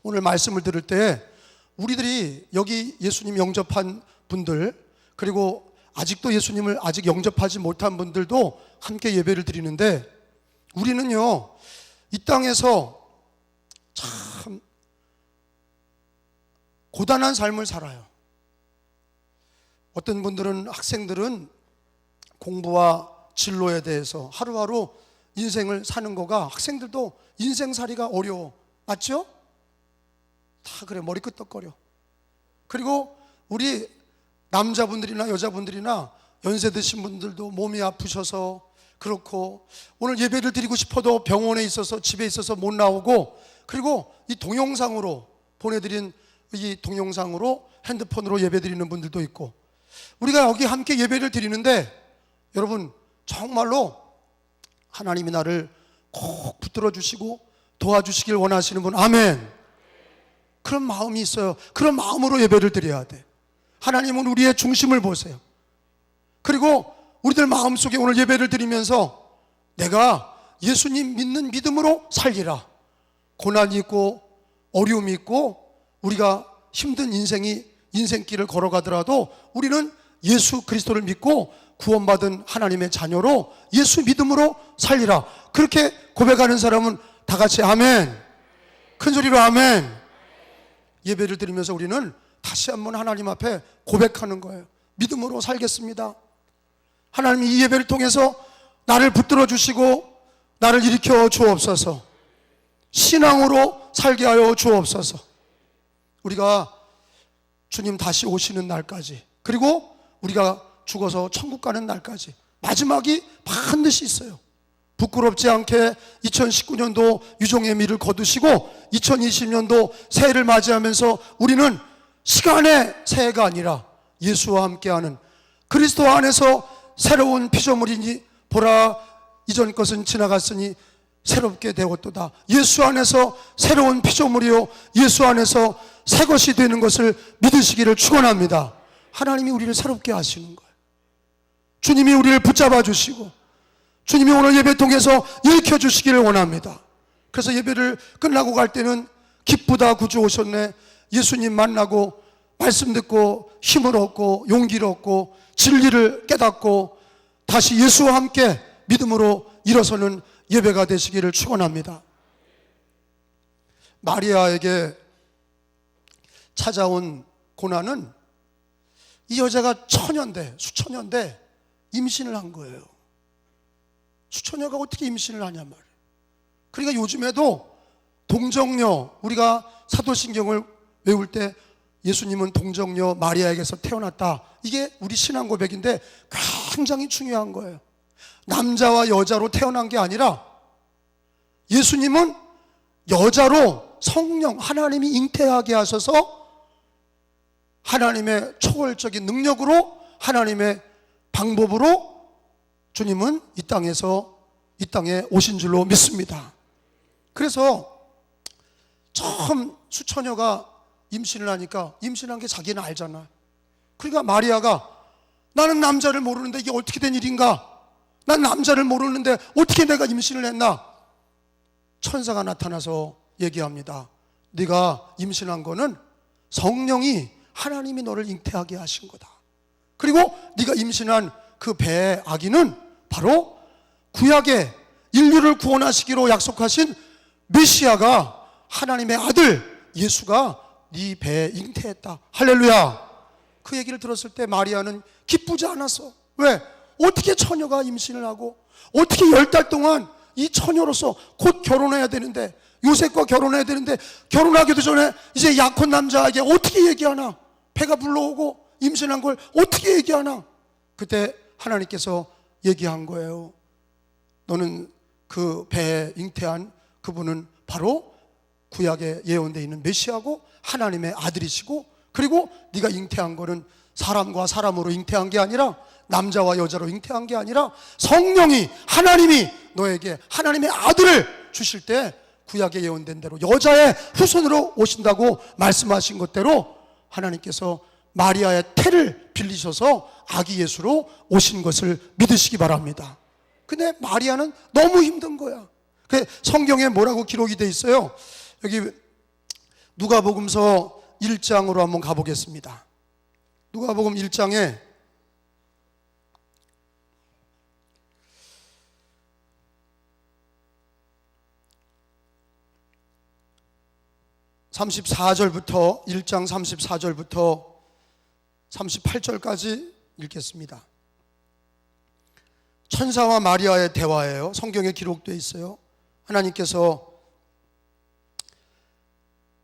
오늘 말씀을 들을 때 우리들이 여기 예수님 영접한 분들, 그리고 아직도 예수님을 아직 영접하지 못한 분들도 함께 예배를 드리는데, 우리는요 이 땅에서 참 고단한 삶을 살아요. 어떤 분들은, 학생들은 공부와 진로에 대해서 하루하루 인생을 사는 거가, 학생들도 인생살이가 어려워. 맞죠? 다 그래, 머리 끄덕거려. 그리고 우리 남자분들이나 여자분들이나 연세 드신 분들도 몸이 아프셔서 그렇고, 오늘 예배를 드리고 싶어도 병원에 있어서, 집에 있어서 못 나오고, 그리고 이 동영상으로 보내드린 이 동영상으로 핸드폰으로 예배 드리는 분들도 있고, 우리가 여기 함께 예배를 드리는데, 여러분 정말로 하나님이 나를 꼭 붙들어 주시고 도와주시길 원하시는 분, 아멘. 그런 마음이 있어요. 그런 마음으로 예배를 드려야 돼. 하나님은 우리의 중심을 보세요. 그리고 우리들 마음속에 오늘 예배를 드리면서 내가 예수님 믿는 믿음으로 살리라. 고난이 있고 어려움이 있고 우리가 힘든 인생길을 걸어가더라도 우리는 예수 그리스도를 믿고 구원받은 하나님의 자녀로 예수 믿음으로 살리라. 그렇게 고백하는 사람은 다 같이 아멘. 큰 소리로 아멘. 예배를 드리면서 우리는 다시 한번 하나님 앞에 고백하는 거예요. 믿음으로 살겠습니다. 하나님이 이 예배를 통해서 나를 붙들어 주시고 나를 일으켜 주옵소서. 신앙으로 살게 하여 주옵소서. 우리가 주님 다시 오시는 날까지, 그리고 우리가 죽어서 천국 가는 날까지 마지막이 반드시 있어요. 부끄럽지 않게 2019년도 유종의 미를 거두시고 2020년도 새해를 맞이하면서 우리는 시간의 새해가 아니라 예수와 함께하는, 그리스도 안에서 새로운 피조물이니 보라 이전 것은 지나갔으니 새롭게 되었도다. 예수 안에서 새로운 피조물이요 예수 안에서 새 것이 되는 것을 믿으시기를 축원합니다. 하나님이 우리를 새롭게 하시는 거예요. 주님이 우리를 붙잡아 주시고 주님이 오늘 예배 통해서 일으켜 주시기를 원합니다. 그래서 예배를 끝나고 갈 때는 기쁘다 구주 오셨네, 예수님 만나고 말씀 듣고 힘을 얻고 용기를 얻고 진리를 깨닫고 다시 예수와 함께 믿음으로 일어서는 예배가 되시기를 축원합니다. 마리아에게 찾아온 고난은 이 여자가 수천년대 임신을 한 거예요. 수천여가 어떻게 임신을 하냐 말이에요. 그러니까 요즘에도 동정녀, 우리가 사도신경을 외울 때 예수님은 동정녀 마리아에게서 태어났다, 이게 우리 신앙 고백인데 굉장히 중요한 거예요. 남자와 여자로 태어난 게 아니라 예수님은 여자로 성령 하나님이 잉태하게 하셔서 하나님의 초월적인 능력으로, 하나님의 방법으로 주님은 이 땅에 오신 줄로 믿습니다. 그래서 처음 수처녀가 임신을 하니까, 임신한 게 자기는 알잖아. 그러니까 마리아가 나는 남자를 모르는데 이게 어떻게 된 일인가? 난 남자를 모르는데 어떻게 내가 임신을 했나? 천사가 나타나서 얘기합니다. 네가 임신한 거는 성령이, 하나님이 너를 잉태하게 하신 거다. 그리고 네가 임신한 그 배의 아기는 바로 구약의 인류를 구원하시기로 약속하신 메시아가, 하나님의 아들 예수가 네 배에 잉태했다. 할렐루야. 그 얘기를 들었을 때 마리아는 기쁘지 않았어. 왜? 어떻게 처녀가 임신을 하고, 어떻게 10달 동안 이 처녀로서 곧 결혼해야 되는데, 요셉과 결혼해야 되는데, 결혼하기도 전에 이제 약혼 남자에게 어떻게 얘기하나? 배가 불러오고 임신한 걸 어떻게 얘기하나? 그때 하나님께서 얘기한 거예요. 너는 그 배에 잉태한 그분은 바로 구약에 예언되어 있는 메시아고 하나님의 아들이시고, 그리고 네가 잉태한 거는 사람과 사람으로 잉태한 게 아니라, 남자와 여자로 잉태한 게 아니라 성령이, 하나님이 너에게 하나님의 아들을 주실 때 구약에 예언된 대로 여자의 후손으로 오신다고 말씀하신 것대로 하나님께서 마리아의 태를 빌리셔서 아기 예수로 오신 것을 믿으시기 바랍니다. 근데 마리아는 너무 힘든 거야. 성경에 뭐라고 기록이 돼 있어요? 여기 누가복음서 1장으로 한번 가보겠습니다. 누가복음 1장에 34절부터 1장 34절부터 38절까지 읽겠습니다. 천사와 마리아의 대화예요. 성경에 기록되어 있어요. 하나님께서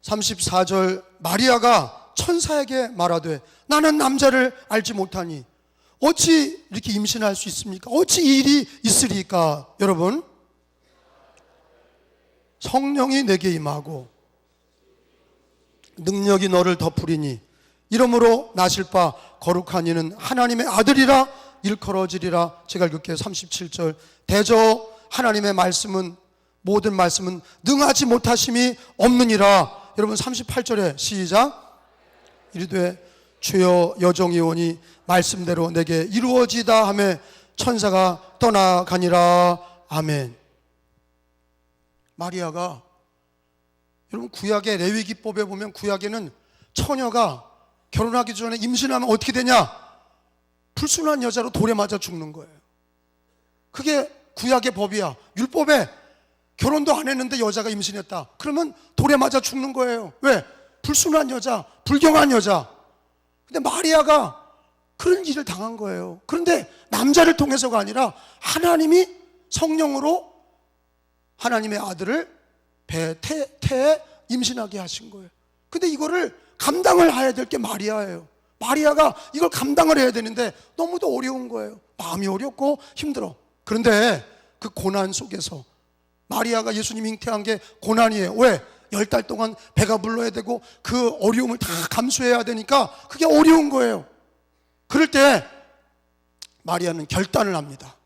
34절 마리아가 천사에게 말하되 나는 남자를 알지 못하니 어찌 이렇게 임신할 수 있습니까? 어찌 이 일이 있으리까? 여러분, 성령이 내게 임하고 능력이 너를 덮으리니 이러므로 나실 바 거룩한 이는 하나님의 아들이라 일컬어지리라. 제가 읽을게요. 37절 대저 하나님의 말씀은 모든 말씀은 능하지 못하심이 없느니라. 여러분 38절에 시작. 이르되 주여 여종이 오니 말씀대로 내게 이루어지다 하며 천사가 떠나가니라. 아멘. 마리아가, 여러분 구약의 레위기법에 보면 구약에는 처녀가 결혼하기 전에 임신하면 어떻게 되냐? 불순한 여자로 돌에 맞아 죽는 거예요. 그게 구약의 법이야. 율법에 결혼도 안 했는데 여자가 임신했다 그러면 돌에 맞아 죽는 거예요. 왜? 불순한 여자, 불경한 여자. 근데 마리아가 그런 일을 당한 거예요. 그런데 남자를 통해서가 아니라 하나님이 성령으로 하나님의 아들을 태에 임신하게 하신 거예요. 근데 이거를 감당을 해야 될 게 마리아예요. 마리아가 이걸 감당을 해야 되는데 너무도 어려운 거예요. 마음이 어렵고 힘들어. 그런데 그 고난 속에서 마리아가 예수님 잉태한 게 고난이에요. 왜? 10달 동안 배가 불러야 되고 그 어려움을 다 감수해야 되니까 그게 어려운 거예요. 그럴 때 마리아는 결단을 합니다.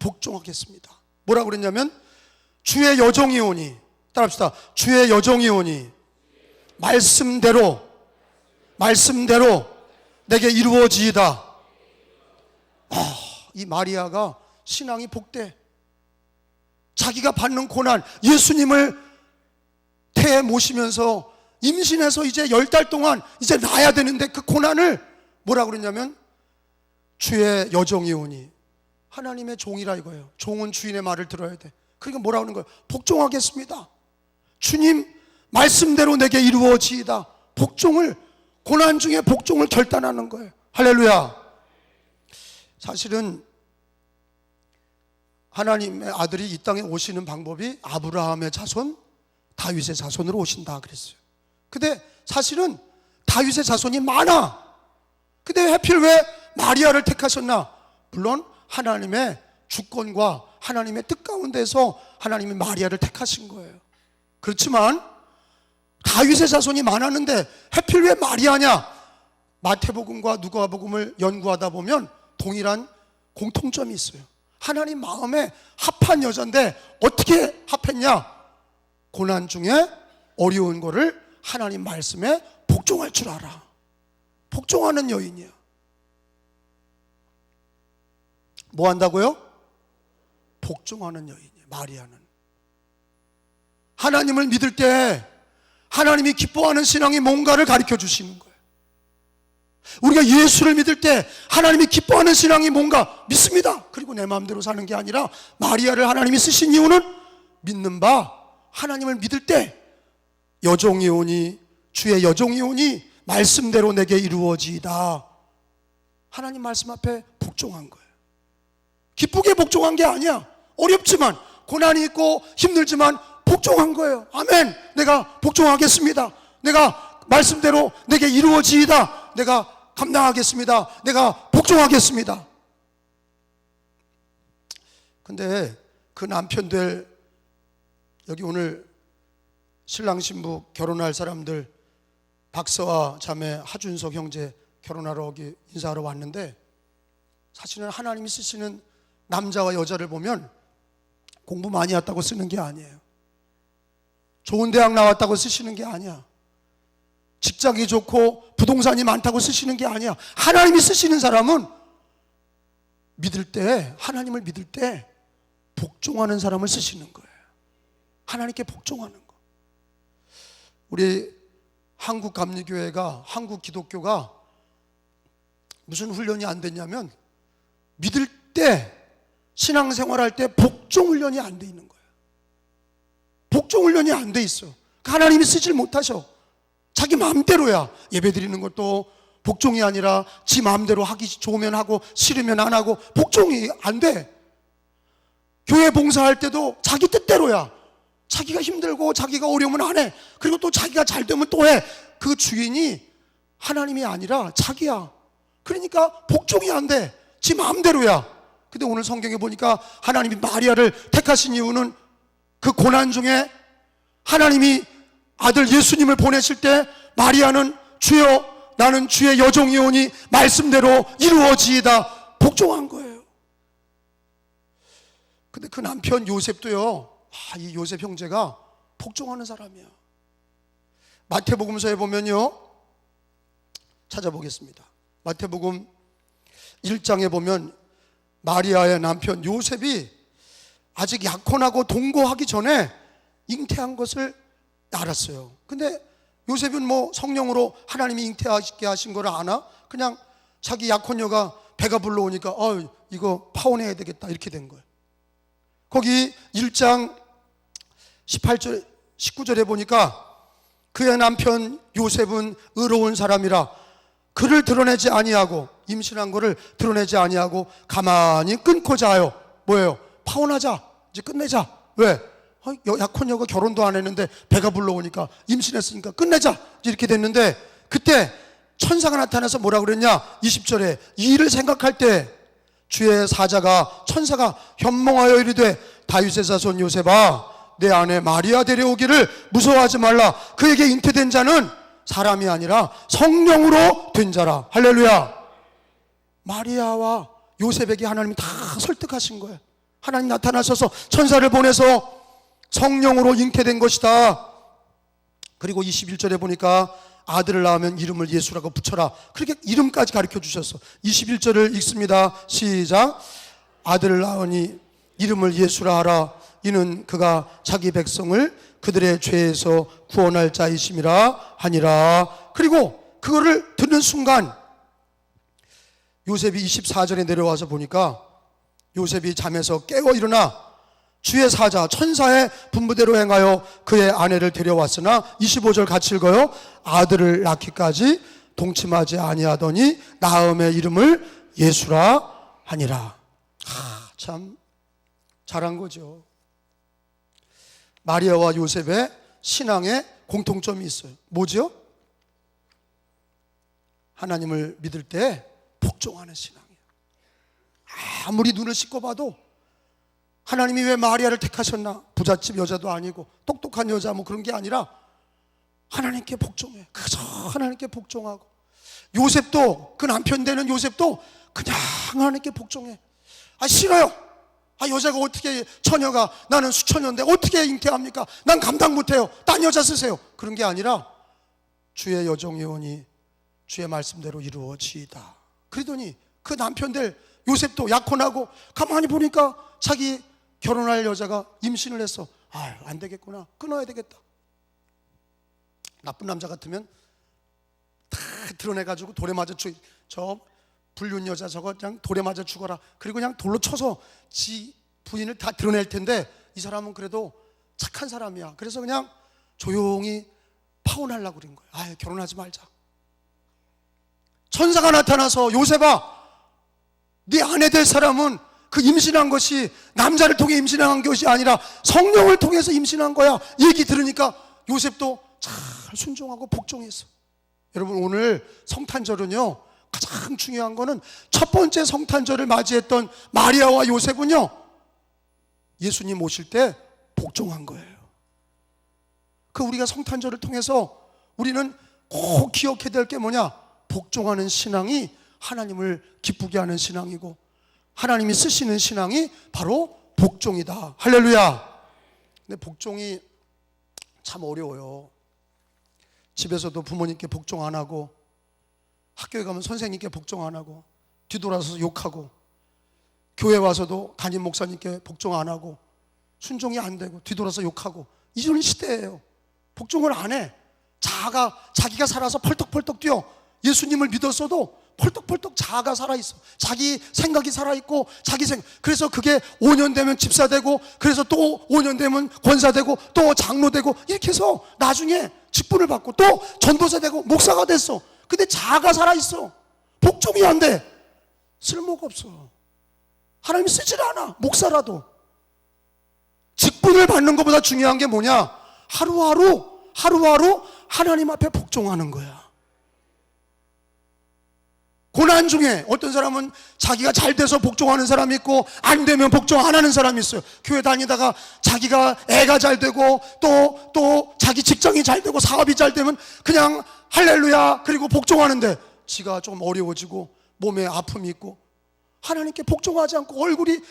복종하겠습니다. 뭐라고 그랬냐면 주의 여종이 오니, 따라합시다. 주의 여종이 오니 말씀대로 내게 이루어지이다. 이 마리아가 신앙이 복돼. 자기가 받는 고난, 예수님을 태에 모시면서 임신해서 이제 10달 동안 이제 낳아야 되는데 그 고난을 뭐라고 그랬냐면 주의 여종이 오니, 하나님의 종이라 이거예요. 종은 주인의 말을 들어야 돼. 그러니까 뭐라고 하는 거예요? 복종하겠습니다. 주님 말씀대로 내게 이루어지이다. 복종을, 고난 중에 복종을 결단하는 거예요. 할렐루야. 사실은 하나님의 아들이 이 땅에 오시는 방법이 아브라함의 자손, 다윗의 자손으로 오신다 그랬어요. 근데 사실은 다윗의 자손이 많아. 근데 하필 왜 마리아를 택하셨나? 물론 하나님의 주권과 하나님의 뜻 가운데서 하나님이 마리아를 택하신 거예요. 그렇지만 다윗의 자손이 많았는데 하필 왜 마리아냐? 마태복음과 누가복음을 연구하다 보면 동일한 공통점이 있어요. 하나님 마음에 합한 여자인데 어떻게 합했냐? 고난 중에 어려운 거를 하나님 말씀에 복종할 줄 알아. 복종하는 여인이야. 뭐 한다고요? 복종하는 여인이에요. 마리아는 하나님을 믿을 때 하나님이 기뻐하는 신앙이 뭔가를 가르쳐 주시는 거예요. 우리가 예수를 믿을 때 하나님이 기뻐하는 신앙이 뭔가 믿습니다. 그리고 내 마음대로 사는 게 아니라 마리아를 하나님이 쓰신 이유는 믿는 바 하나님을 믿을 때 여종이 오니, 주의 여종이 오니 말씀대로 내게 이루어지이다. 하나님 말씀 앞에 복종한 거예요. 기쁘게 복종한 게 아니야. 어렵지만, 고난이 있고 힘들지만 복종한 거예요. 아멘. 내가 복종하겠습니다. 내가 말씀대로 내게 이루어지이다. 내가 감당하겠습니다. 내가 복종하겠습니다. 근데 그 남편 될, 여기 오늘 신랑 신부 결혼할 사람들, 박서와 자매 하준석 형제 결혼하러 여기 인사하러 왔는데, 사실은 하나님이 쓰시는 남자와 여자를 보면 공부 많이 했다고 쓰는 게 아니에요. 좋은 대학 나왔다고 쓰시는 게 아니야. 직장이 좋고 부동산이 많다고 쓰시는 게 아니야. 하나님이 쓰시는 사람은 믿을 때, 하나님을 믿을 때 복종하는 사람을 쓰시는 거예요. 하나님께 복종하는 거. 우리 한국 감리교회가, 한국 기독교가 무슨 훈련이 안 됐냐면 믿을 때, 신앙생활할 때 복종 훈련이 안 돼 있는 거예요. 복종 훈련이 안 돼 있어. 하나님이 쓰질 못하셔. 자기 마음대로야. 예배 드리는 것도 복종이 아니라 지 마음대로 하기 좋으면 하고 싫으면 안 하고 복종이 안 돼. 교회 봉사할 때도 자기 뜻대로야. 자기가 힘들고 자기가 어려우면 안 해. 그리고 또 자기가 잘 되면 또 해. 그 주인이 하나님이 아니라 자기야. 그러니까 복종이 안 돼. 지 마음대로야. 근데 오늘 성경에 보니까 하나님이 마리아를 택하신 이유는 그 고난 중에 하나님이 아들 예수님을 보내실 때 마리아는 주여 나는 주의 여종이오니 말씀대로 이루어지이다 복종한 거예요. 근데 그 남편 요셉도요, 이 요셉 형제가 복종하는 사람이야. 마태복음서에 보면요, 찾아보겠습니다. 마태복음 1장에 보면 마리아의 남편 요셉이 아직 약혼하고 동거하기 전에 잉태한 것을 알았어요. 근데 요셉은 뭐 성령으로 하나님이 잉태하게 하신 걸 아나? 그냥 자기 약혼녀가 배가 불러오니까 이거 파혼해야 되겠다 이렇게 된 거예요. 거기 1장 18절 19절에 보니까 그의 남편 요셉은 의로운 사람이라 그를 드러내지 아니하고, 임신한 거를 드러내지 아니하고 가만히 끊고자 하여 뭐예요? 파혼하자, 이제 끝내자. 왜? 약혼녀가 결혼도 안 했는데 배가 불러오니까 임신했으니까 끝내자 이렇게 됐는데, 그때 천사가 나타나서 뭐라 그랬냐? 20절에 이 일을 생각할 때 주의 사자가, 천사가 현몽하여 이르되 다윗의 자손 요셉아 내 아내 마리아 데려오기를 무서워하지 말라. 그에게 잉태된 자는 사람이 아니라 성령으로 된 자라. 할렐루야. 마리아와 요셉에게 하나님이 다 설득하신 거예요. 하나님 나타나셔서 천사를 보내서 성령으로 잉태된 것이다. 그리고 21절에 보니까 아들을 낳으면 이름을 예수라고 붙여라. 그렇게 이름까지 가르쳐 주셨어. 21절을 읽습니다. 시작. 아들을 낳으니 이름을 예수라 하라. 이는 그가 자기 백성을 그들의 죄에서 구원할 자이심이라 하니라. 그리고 그거를 듣는 순간 요셉이 24절에 내려와서 보니까 요셉이 잠에서 깨어 일어나 주의 사자 천사의 분부대로 행하여 그의 아내를 데려왔으나 25절 같이 읽어요. 아들을 낳기까지 동침하지 아니하더니 낳음의 이름을 예수라 하니라. 참 잘한 거죠. 마리아와 요셉의 신앙에 공통점이 있어요. 뭐죠? 하나님을 믿을 때 복종하는 신앙이에요. 아무리 눈을 씻고 봐도 하나님이 왜 마리아를 택하셨나? 부잣집 여자도 아니고 똑똑한 여자 뭐 그런 게 아니라 하나님께 복종해. 그저 하나님께 복종하고, 요셉도, 그 남편 되는 요셉도 그냥 하나님께 복종해. 싫어요. 여자가 어떻게, 처녀가, 나는 수처녀인데 어떻게 잉태합니까? 난 감당 못해요. 딴 여자 쓰세요. 그런 게 아니라 주의 여종이오니 주의 말씀대로 이루어지이다. 그러더니 그 남편 될 요셉도 약혼하고 가만히 보니까 자기 결혼할 여자가 임신을 했어. 안 되겠구나. 끊어야 되겠다. 나쁜 남자 같으면 다 드러내가지고 돌에 맞아 저 불륜 여자 저거 그냥 돌에 맞아 죽어라. 그리고 그냥 돌로 쳐서 지 부인을 다 드러낼 텐데, 이 사람은 그래도 착한 사람이야. 그래서 그냥 조용히 파혼하려고 그런 거야. 결혼하지 말자. 천사가 나타나서 요셉아, 네 아내 될 사람은 그 임신한 것이 남자를 통해 임신한 것이 아니라 성령을 통해서 임신한 거야. 얘기 들으니까 요셉도 잘 순종하고 복종했어. 여러분, 오늘 성탄절은요, 가장 중요한 거는 첫 번째 성탄절을 맞이했던 마리아와 요셉은요, 예수님 오실 때 복종한 거예요. 우리가 성탄절을 통해서 우리는 꼭 기억해야 될 게 뭐냐? 복종하는 신앙이 하나님을 기쁘게 하는 신앙이고, 하나님이 쓰시는 신앙이 바로 복종이다. 할렐루야. 근데 복종이 참 어려워요. 집에서도 부모님께 복종 안 하고, 학교에 가면 선생님께 복종 안 하고, 뒤돌아서 욕하고, 교회 와서도 담임 목사님께 복종 안 하고, 순종이 안 되고 뒤돌아서 욕하고, 이런 시대예요. 복종을 안 해. 자기가 살아서 펄떡펄떡 뛰어. 예수님을 믿었어도 펄떡펄떡 자아가 살아있어. 자기 생각이 살아있고, 그래서 그게 5년 되면 집사 되고, 그래서 또 5년 되면 권사 되고, 또 장로 되고, 이렇게 해서 나중에 직분을 받고, 또 전도사 되고, 목사가 됐어. 근데 자아가 살아있어. 복종이 안 돼. 쓸모가 없어. 하나님이 쓰질 않아. 목사라도. 직분을 받는 것보다 중요한 게 뭐냐? 하루하루 하나님 앞에 복종하는 거야. 고난 중에 어떤 사람은 자기가 잘 돼서 복종하는 사람이 있고, 안 되면 복종 안 하는 사람이 있어요. 교회 다니다가 자기가 애가 잘 되고, 또 자기 직장이 잘 되고, 사업이 잘 되면 그냥 할렐루야 그리고 복종하는데, 지가 좀 어려워지고 몸에 아픔이 있고, 하나님께 복종하지 않고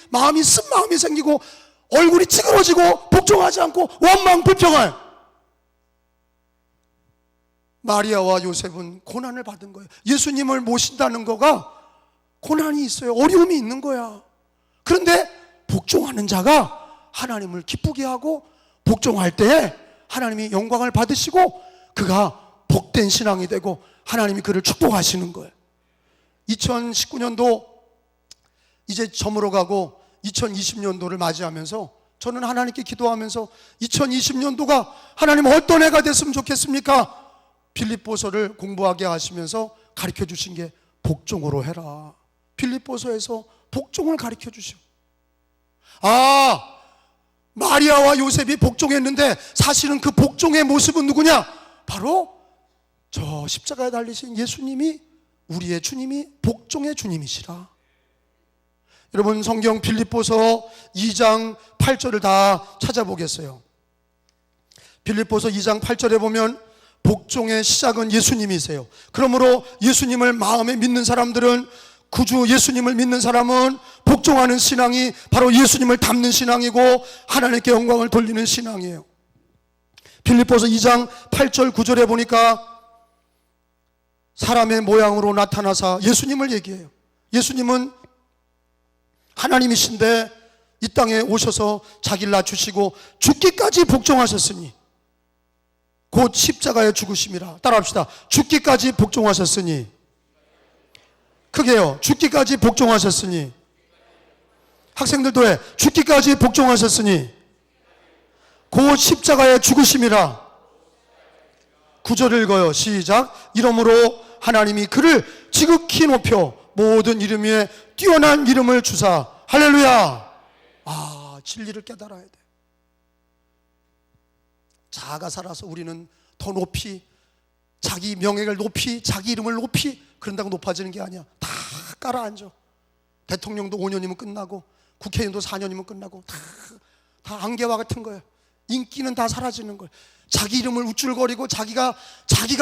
마음이 쓴 마음이 생기고 얼굴이 찌그러지고 복종하지 않고 원망 불평할. 마리아와 요셉은 고난을 받은 거예요. 예수님을 모신다는 거가 고난이 있어요. 어려움이 있는 거야. 그런데 복종하는 자가 하나님을 기쁘게 하고, 복종할 때에 하나님이 영광을 받으시고 그가 복된 신앙이 되고 하나님이 그를 축복하시는 거예요. 2019년도 이제 저물어 가고 2020년도를 맞이하면서 저는 하나님께 기도하면서 2020년도가 하나님 어떤 해가 됐으면 좋겠습니까? 빌립보서를 공부하게 하시면서 가르쳐 주신 게 복종으로 해라. 빌립보서에서 복종을 가르쳐 주시오. 마리아와 요셉이 복종했는데 사실은 그 복종의 모습은 누구냐? 바로 저 십자가에 달리신 예수님이, 우리의 주님이 복종의 주님이시라. 여러분, 성경 빌립보서 2장 8절을 다 찾아보겠어요. 빌립보서 2장 8절에 보면 복종의 시작은 예수님이세요. 그러므로 예수님을 마음에 믿는 사람들은, 구주 예수님을 믿는 사람은 복종하는 신앙이 바로 예수님을 닮는 신앙이고 하나님께 영광을 돌리는 신앙이에요. 빌립보서 2장 8절 9절에 보니까 사람의 모양으로 나타나사 예수님을 얘기해요. 예수님은 하나님이신데 이 땅에 오셔서 자기를 낮추시고 죽기까지 복종하셨으니, 곧 십자가에 죽으심이라. 따라합시다. 죽기까지 복종하셨으니. 크게요. 죽기까지 복종하셨으니. 학생들도 해. 죽기까지 복종하셨으니 곧 십자가에 죽으심이라. 9절 읽어요. 시작. 이러므로 하나님이 그를 지극히 높여 모든 이름 위에 뛰어난 이름을 주사. 할렐루야. 진리를 깨달아야 돼. 자아가 살아서 우리는 더 높이, 자기 명예를 높이, 자기 이름을 높이, 그런다고 높아지는 게 아니야. 다 깔아앉아. 대통령도 5년이면 끝나고, 국회의원도 4년이면 끝나고, 다 안개와 같은 거야. 인기는 다 사라지는 거야. 자기 이름을 우쭐거리고 자기가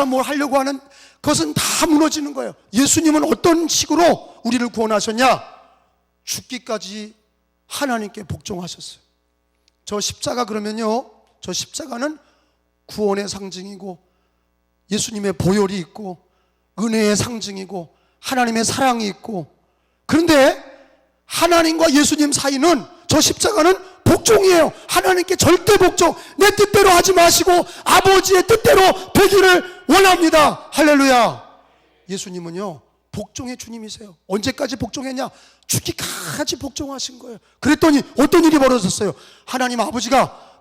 뭘 하려고 하는 것은 다 무너지는 거예요. 예수님은 어떤 식으로 우리를 구원하셨냐? 죽기까지 하나님께 복종하셨어요. 저 십자가 그러면요, 저 십자가는 구원의 상징이고 예수님의 보혈이 있고 은혜의 상징이고 하나님의 사랑이 있고, 그런데 하나님과 예수님 사이는, 저 십자가는 복종이에요. 하나님께 절대 복종, 내 뜻대로 하지 마시고 아버지의 뜻대로 되기를 원합니다. 할렐루야. 예수님은요 복종의 주님이세요. 언제까지 복종했냐? 죽기까지 복종하신 거예요. 그랬더니 어떤 일이 벌어졌어요? 하나님 아버지가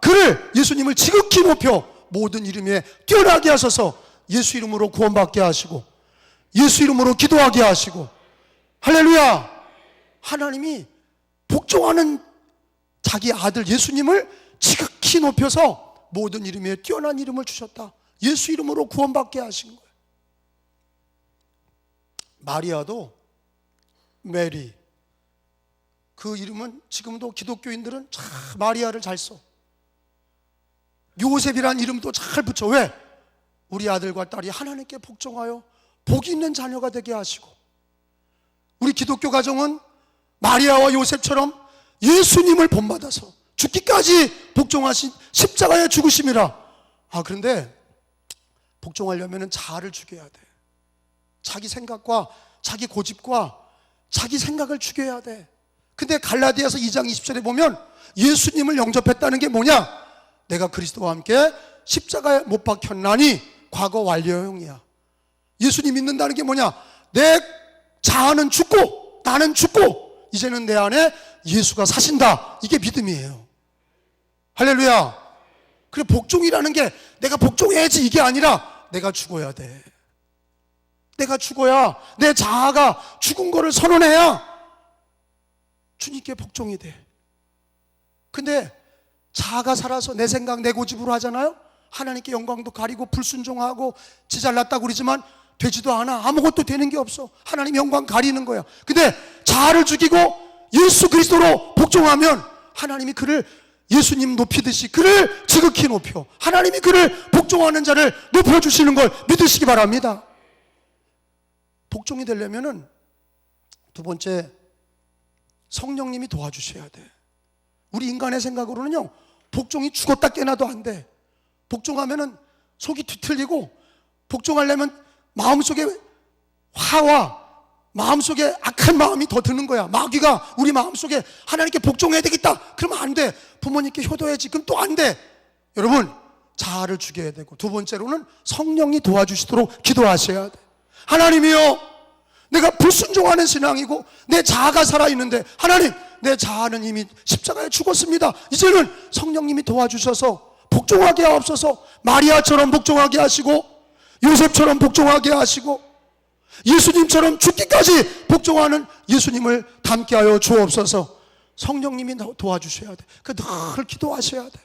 예수님을 지극히 높여 모든 이름 위에 뛰어나게 하셔서 예수 이름으로 구원받게 하시고 예수 이름으로 기도하게 하시고, 할렐루야. 하나님이 복종하는 자기 아들 예수님을 지극히 높여서 모든 이름 위에 뛰어난 이름을 주셨다. 예수 이름으로 구원받게 하신 거예요. 마리아도 메리, 그 이름은 지금도 기독교인들은 참 마리아를 잘 써. 요셉이란 이름도 잘 붙여. 왜? 우리 아들과 딸이 하나님께 복종하여 복 있는 자녀가 되게 하시고, 우리 기독교 가정은 마리아와 요셉처럼 예수님을 본받아서 죽기까지 복종하신 십자가에 죽으심이라. 그런데 복종하려면 자아를 죽여야 돼. 자기 생각과 자기 고집과 자기 생각을 죽여야 돼. 근데 갈라디아서 2장 20절에 보면 예수님을 영접했다는 게 뭐냐? 내가 그리스도와 함께 십자가에 못 박혔나니 과거 완료형이야. 예수님 믿는다는 게 뭐냐? 내 자아는 죽고 나는 죽고 이제는 내 안에 예수가 사신다. 이게 믿음이에요. 할렐루야. 그래, 복종이라는 게 내가 복종해야지 이게 아니라 내가 죽어야 돼. 내가 죽어야, 내 자아가 죽은 거를 선언해야 주님께 복종이 돼. 근데 자아가 살아서 내 생각 내 고집으로 하잖아요. 하나님께 영광도 가리고 불순종하고 지 잘났다고 그러지만 되지도 않아. 아무것도 되는 게 없어. 하나님 영광 가리는 거야. 근데 자아를 죽이고 예수 그리스도로 복종하면 하나님이 그를, 예수님 높이듯이 그를 지극히 높여 하나님이 그를 복종하는 자를 높여주시는 걸 믿으시기 바랍니다. 복종이 되려면은 두 번째, 성령님이 도와주셔야 돼. 우리 인간의 생각으로는요, 복종이 죽었다 깨나도 안 돼. 복종하면은 속이 뒤틀리고, 복종하려면 마음속에 화와 마음속에 악한 마음이 더 드는 거야. 마귀가 우리 마음속에 하나님께 복종해야 되겠다 그러면 안 돼. 부모님께 효도해야지 그럼 또 안 돼. 여러분, 자아를 죽여야 되고, 두 번째로는 성령이 도와주시도록 기도하셔야 돼. 하나님이요, 내가 불순종하는 신앙이고 내 자아가 살아있는데, 하나님, 내 자아는 이미 십자가에 죽었습니다. 이제는 성령님이 도와주셔서 복종하게 하옵소서. 마리아처럼 복종하게 하시고, 요셉처럼 복종하게 하시고, 예수님처럼 죽기까지 복종하는 예수님을 닮게 하여 주옵소서. 성령님이 도와주셔야 돼. 늘 기도하셔야 돼.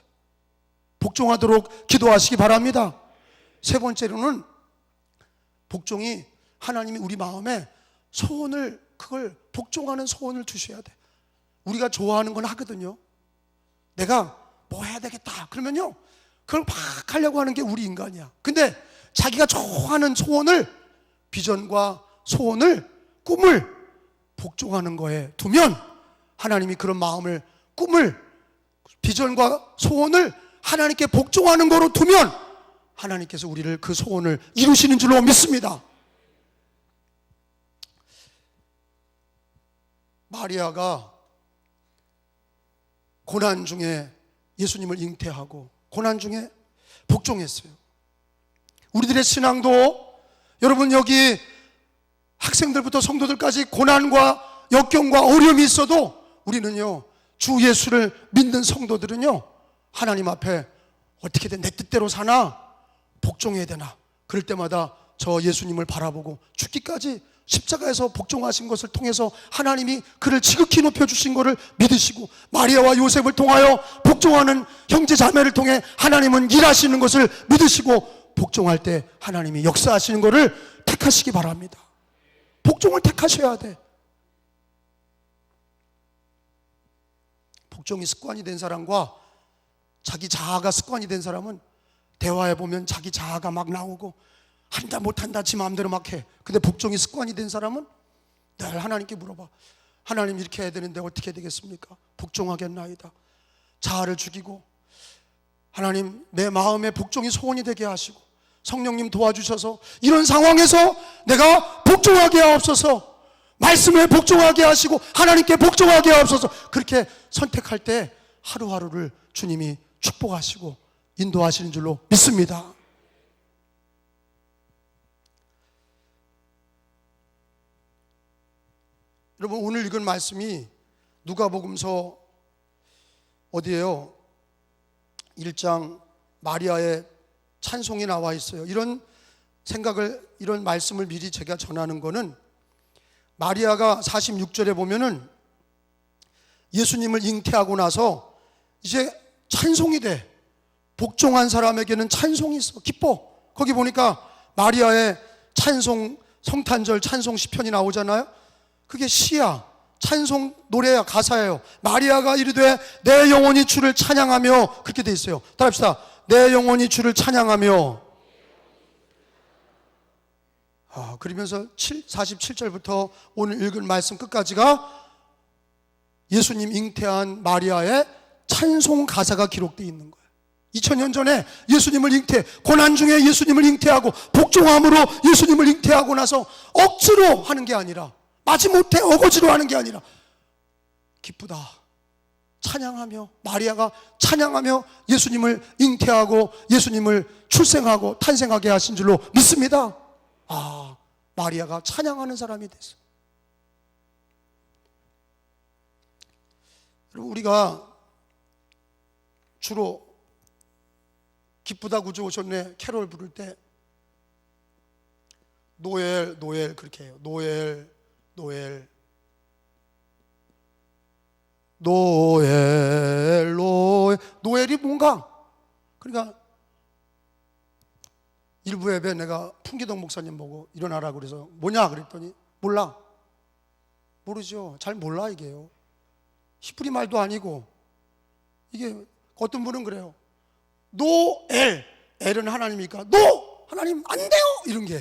복종하도록 기도하시기 바랍니다. 세 번째로는 복종이, 하나님이 우리 마음에 소원을, 그걸 복종하는 소원을 주셔야 돼. 우리가 좋아하는 건 하거든요. 내가 뭐 해야 되겠다 그러면요, 그걸 막 하려고 하는 게 우리 인간이야. 근데 자기가 좋아하는 소원을, 비전과 소원을, 꿈을 복종하는 거에 두면, 하나님이 그런 마음을, 꿈을, 비전과 소원을 하나님께 복종하는 거로 두면 하나님께서 우리를 그 소원을 이루시는 줄로 믿습니다. 마리아가 고난 중에 예수님을 잉태하고 고난 중에 복종했어요. 우리들의 신앙도, 여러분 여기 학생들부터 성도들까지 고난과 역경과 어려움이 있어도 우리는요, 주 예수를 믿는 성도들은요, 하나님 앞에 어떻게든 내 뜻대로 사나 복종해야 되나, 그럴 때마다 저 예수님을 바라보고 죽기까지 십자가에서 복종하신 것을 통해서 하나님이 그를 지극히 높여주신 것을 믿으시고, 마리아와 요셉을 통하여 복종하는 형제 자매를 통해 하나님은 일하시는 것을 믿으시고, 복종할 때 하나님이 역사하시는 것을 택하시기 바랍니다. 복종을 택하셔야 돼. 복종이 습관이 된 사람과 자기 자아가 습관이 된 사람은 대화해 보면 자기 자아가 막 나오고, 한다 못한다 지 마음대로 막 해. 근데 복종이 습관이 된 사람은 늘 하나님께 물어봐. 하나님, 이렇게 해야 되는데 어떻게 되겠습니까? 복종하겠나이다. 자아를 죽이고, 하나님 내 마음에 복종이 소원이 되게 하시고, 성령님 도와주셔서 이런 상황에서 내가 복종하게 하옵소서. 말씀에 복종하게 하시고 하나님께 복종하게 하옵소서. 그렇게 선택할 때 하루하루를 주님이 축복하시고 인도하시는 줄로 믿습니다. 여러분, 오늘 읽은 말씀이 누가복음서 어디예요? 1장 마리아의 찬송이 나와 있어요. 이런 생각을, 이런 말씀을 미리 제가 전하는 거는, 마리아가 46절에 보면은 예수님을 잉태하고 나서 이제 찬송이 돼. 복종한 사람에게는 찬송이 있어. 기뻐. 거기 보니까 마리아의 찬송, 성탄절 찬송 시편이 나오잖아요. 그게 시야, 찬송 노래야, 가사예요. 마리아가 이르되 내 영혼이 주를 찬양하며, 그렇게 돼 있어요. 따라합시다. 내 영혼이 주를 찬양하며. 그러면서 47절부터 오늘 읽은 말씀 끝까지가 예수님 잉태한 마리아의 찬송 가사가 기록되어 있는 거예요. 2000년 전에 예수님을 고난 중에 예수님을 잉태하고 복종함으로 예수님을 잉태하고 나서 억지로 하는 게 아니라, 마지못해 어거지로 하는 게 아니라, 기쁘다, 찬양하며, 마리아가 찬양하며 예수님을 잉태하고 예수님을 출생하고 탄생하게 하신 줄로 믿습니다. 마리아가 찬양하는 사람이 됐어요. 여러분, 우리가 주로 기쁘다 구주 오셨네 캐롤 부를 때 노엘 노엘 그렇게 해요. 노엘 노엘 노엘 노엘. 노엘이 뭔가, 그러니까 일부 예배 내가 풍기동 목사님 보고 일어나라 그래서 뭐냐 그랬더니 몰라. 모르죠. 잘 몰라. 이게요, 히브리 말도 아니고. 이게 어떤 분은 그래요. 노엘, 엘은 하나님이니까 노 하나님 안 돼요, 이런 게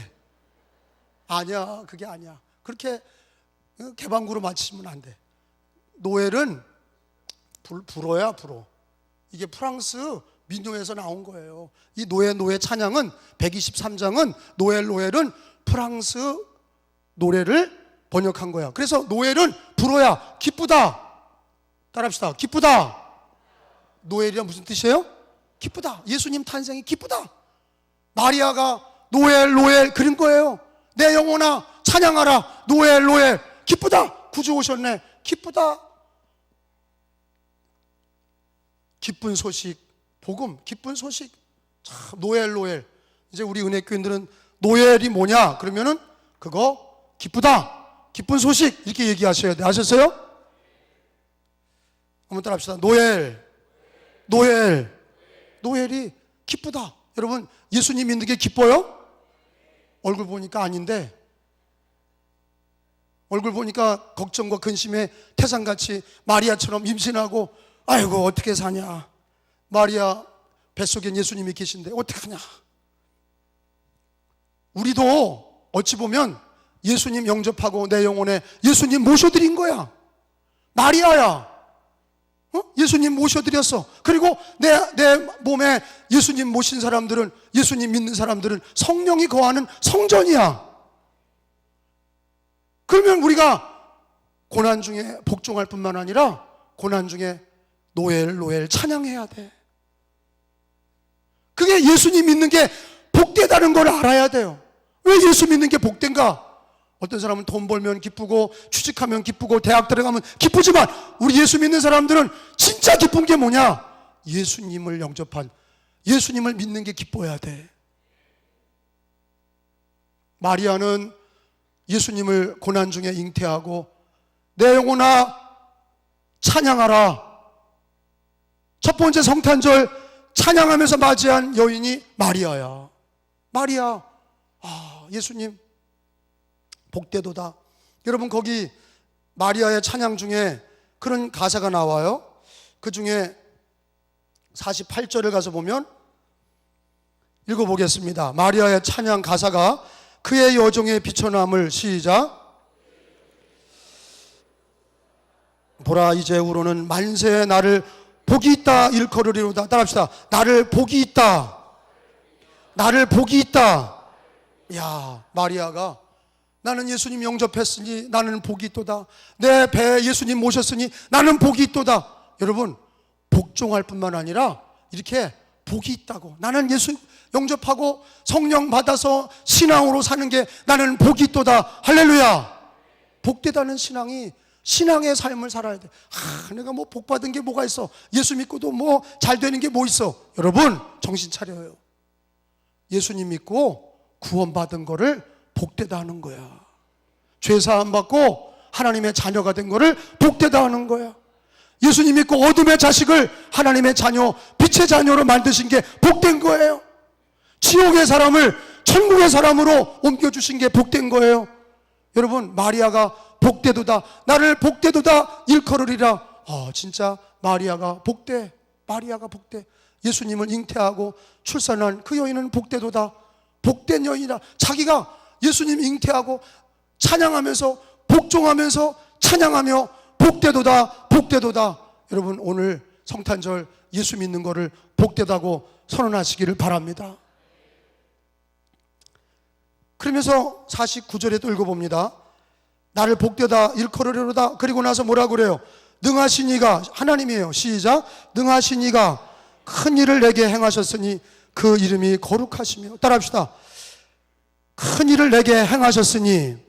아니야. 그게 아니야. 그렇게 개방구로 맞추시면 안 돼. 노엘은 불어야 불어. 이게 프랑스 민요에서 나온 거예요. 이 노예 찬양은 123장은 노엘은 프랑스 노래를 번역한 거야. 그래서 노엘은 불어야 기쁘다. 따라합시다. 기쁘다. 노엘이란 무슨 뜻이에요? 기쁘다. 예수님 탄생이 기쁘다. 마리아가 노엘 그런 거예요. 내 영혼아 찬양하라. 노엘 기쁘다. 구주 오셨네. 기쁘다. 기쁜 소식, 복음, 기쁜 소식. 참, 노엘. 이제 우리 은혜교인들은 노엘이 뭐냐 그러면은 그거 기쁘다, 기쁜 소식 이렇게 얘기하셔야 돼. 아셨어요? 한번 따라합시다. 노엘이 기쁘다. 여러분, 예수님 믿는 게 기뻐요? 얼굴 보니까 아닌데, 얼굴 보니까 걱정과 근심에 태산같이 마리아처럼 임신하고 아이고 어떻게 사냐, 마리아 뱃속엔 예수님이 계신데 어떡하냐. 우리도 어찌 보면 예수님 영접하고 내 영혼에 예수님 모셔드린 거야. 마리아야, 예수님 모셔드렸어. 그리고 내 몸에 예수님 모신 사람들은, 예수님 믿는 사람들은 성령이 거하는 성전이야. 그러면 우리가 고난 중에 복종할 뿐만 아니라 고난 중에 노엘 찬양해야 돼. 그게 예수님 믿는 게 복되다는 걸 알아야 돼요. 왜 예수 믿는 게 복된가? 어떤 사람은 돈 벌면 기쁘고 취직하면 기쁘고 대학 들어가면 기쁘지만 우리 예수 믿는 사람들은 진짜 기쁜 게 뭐냐? 예수님을 영접한, 예수님을 믿는 게 기뻐야 돼. 마리아는 예수님을 고난 중에 잉태하고 내 영혼아 찬양하라. 첫 번째 성탄절 찬양하면서 맞이한 여인이 마리아야. 마리아, 예수님 복되도다. 여러분, 거기 마리아의 찬양 중에 그런 가사가 나와요. 그 중에 48절을 가서 보면 읽어보겠습니다. 마리아의 찬양 가사가 그의 여종의 비천함을, 시작. 보라 이제 우로는 만세에 나를 복이 있다 일컬으리로다. 따라합시다. 나를 복이 있다. 나를 복이 있다. 야, 마리아가 나는 예수님 영접했으니 나는 복이 있도다. 내 배에 예수님 모셨으니 나는 복이 있도다. 여러분, 복종할 뿐만 아니라 이렇게 복이 있다고. 나는 예수 영접하고 성령 받아서 신앙으로 사는 게 나는 복이 있도다. 할렐루야. 복되다는 신앙이, 신앙의 삶을 살아야 돼. 내가 뭐 복 받은 게 뭐가 있어? 예수 믿고도 뭐 잘 되는 게 뭐 있어? 여러분, 정신 차려요. 예수님 믿고 구원받은 거를 복되다 하는 거야. 죄사함 받고 하나님의 자녀가 된 거를 복되다 하는 거야. 예수님 믿고 어둠의 자식을 하나님의 자녀, 빛의 자녀로 만드신 게 복된 거예요. 지옥의 사람을 천국의 사람으로 옮겨주신 게 복된 거예요. 여러분, 마리아가 복되도다, 나를 복되도다 일컬으리라. 진짜 마리아가 복돼. 마리아가 복돼. 예수님을 잉태하고 출산한 그 여인은 복되도다. 복된 여인이다. 자기가 예수님 잉태하고 찬양하면서 복종하면서 찬양하며 복되도다 복되도다. 여러분, 오늘 성탄절 예수 믿는 거를 복되다고 선언하시기를 바랍니다. 그러면서 49절에 또 읽어봅니다. 나를 복되다 일컬으리로다. 그리고 나서 뭐라 그래요? 능하신 이가, 하나님이에요. 시작. 능하신 이가 큰 일을 내게 행하셨으니 그 이름이 거룩하시며. 따라합시다. 큰 일을 내게 행하셨으니.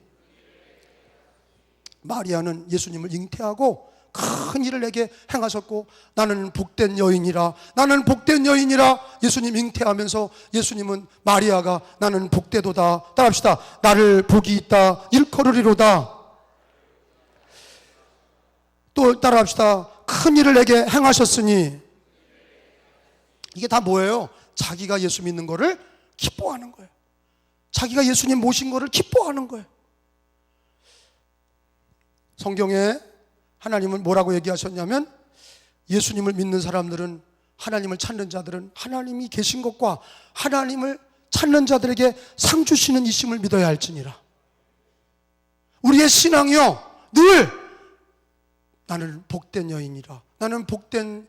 마리아는 예수님을 잉태하고 큰 일을 내게 행하셨고, 나는 복된 여인이라, 나는 복된 여인이라. 예수님 잉태하면서 예수님은 마리아가 나는 복되도다. 따라합시다. 나를 복이 있다 일컬으리로다. 또 따라합시다. 큰 일을 내게 행하셨으니. 이게 다 뭐예요? 자기가 예수 믿는 거를 기뻐하는 거예요. 자기가 예수님 모신 거를 기뻐하는 거예요. 성경에 하나님은 뭐라고 얘기하셨냐면, 예수님을 믿는 사람들은, 하나님을 찾는 자들은 하나님이 계신 것과 하나님을 찾는 자들에게 상 주시는 이심을 믿어야 할지니라. 우리의 신앙이요, 늘 나는 복된 여인이라, 나는 복된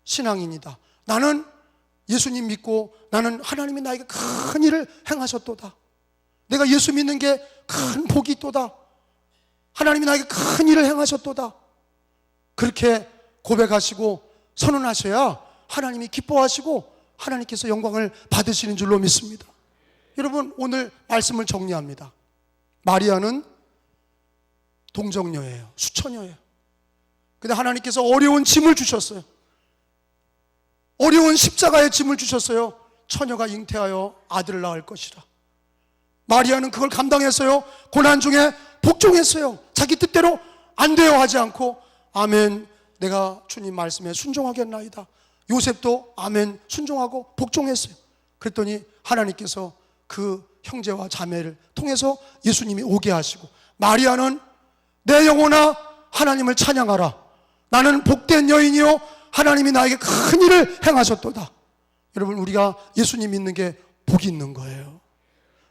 신앙인이다, 나는 예수님 믿고 나는 하나님이 나에게 큰 일을 행하셨도다, 내가 예수 믿는 게 큰 복이 있도다, 하나님이 나에게 큰 일을 행하셨도다, 그렇게 고백하시고 선언하셔야 하나님이 기뻐하시고 하나님께서 영광을 받으시는 줄로 믿습니다. 여러분, 오늘 말씀을 정리합니다. 마리아는 동정녀예요. 수처녀예요. 근데 하나님께서 어려운 짐을 주셨어요. 어려운 십자가의 짐을 주셨어요. 처녀가 잉태하여 아들을 낳을 것이라. 마리아는 그걸 감당했어요. 고난 중에 복종했어요. 자기 뜻대로 안 돼요 하지 않고, 아멘, 내가 주님 말씀에 순종하겠나이다. 요셉도 아멘 순종하고 복종했어요. 그랬더니 하나님께서 그 형제와 자매를 통해서 예수님이 오게 하시고, 마리아는 내 영혼아 하나님을 찬양하라, 나는 복된 여인이요 하나님이 나에게 큰 일을 행하셨도다. 여러분, 우리가 예수님 믿는 게 복이 있는 거예요.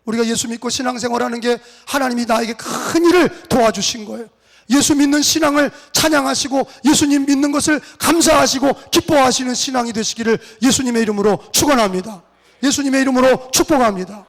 우리가 예수 믿고 신앙생활하는 게 하나님이 나에게 큰 일을 도와주신 거예요. 예수 믿는 신앙을 찬양하시고 예수님 믿는 것을 감사하시고 기뻐하시는 신앙이 되시기를 예수님의 이름으로 축원합니다. 예수님의 이름으로 축복합니다.